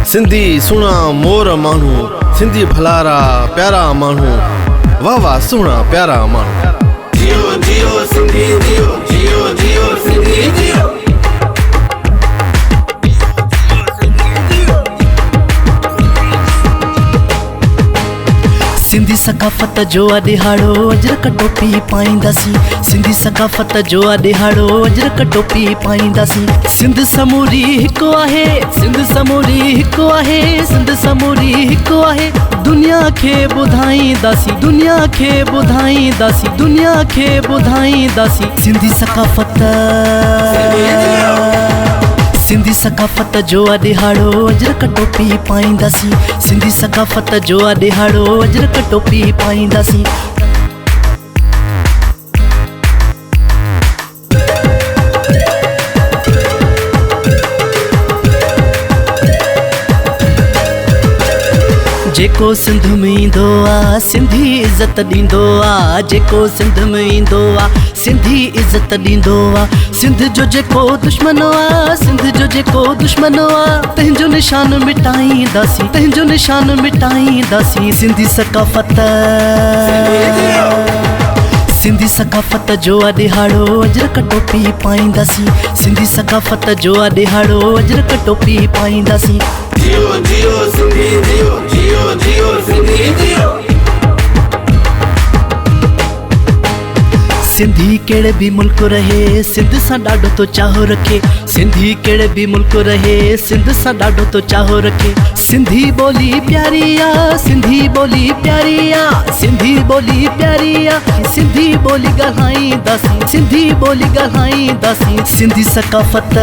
सिंधी सुना मोर मानू, सिंधी भलारा प्यारा मानू, वाह वाह सुना प्यारा मानू। जियो जियो सिंधी जियो, जियो जियो सिंधी जियो। सिंधी सकाफत जो दिहाड़ो अजरक टोपी पाईंदासी, सिंधी सकाफत जो दिहाड़ो अजरक टोपी पाईंदासी। सिंध समूरी हिकु आहे, सिंध समूरी हिकु आहे, सिंध समूरी हिकु आहे। दुनिया खे ॿुधाईंदासी, दुनिया खे ॿुधाईंदासी, दुनिया खे ॿुधाईंदासी। सिंधी सकाफत, सिंधी सकाफत जो दिहाड़ो अजरक टोपी पाईंदासी, सिंधी सकाफत जो दिहाड़ो अजरक टोपी पाईंदासी। जेको सिंध में ईंदो आ सिंधी इज़त ॾींदो आ, जेको सिंध में ईंदो आ सिंधी इज़त ॾींदो आ। सिंध जो जेको दुश्मन आ, सिंध जो जेको दुश्मन आ, तंहिंजो निशान मिटाईंदासी, तंहिंजो निशान मिटाईंदासी। सिंधी सकाफत, सिंधी सकाफत जो दिहाड़ो अजरक टोपी पाईंदासी, सिंधी सकाफत जो दिहाड़ो अजरक टोपी पाईंदासी। जियो जियो सिंधी जियो, जियो जियो सिंधी जियो। सिंधी कहिड़े बि मुल्क रहे सिंध सां ॾाढो तो चाहो रखे, सिंधी कहिड़े बि मुल्क रहे सिंध सां ॾाढो तो चाहो रखे। सिंधी ॿोली प्यारी आ, सिंधी ॿोली प्यारी आ, सिंधी ॿोली प्यारी आ। सिंधी ॿोली ॻाल्हाईंदासीं, सिंधी ॿोली ॻाल्हाईंदासीं। सिंधी सकाफत,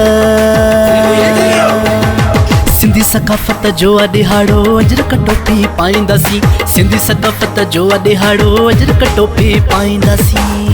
सिंधी सकाफत जो दिहाड़ो अजरक टोपी पाईंदासी, सिंधी सकाफत जो दिहाड़ो अजरक टोपी पाईंदासी।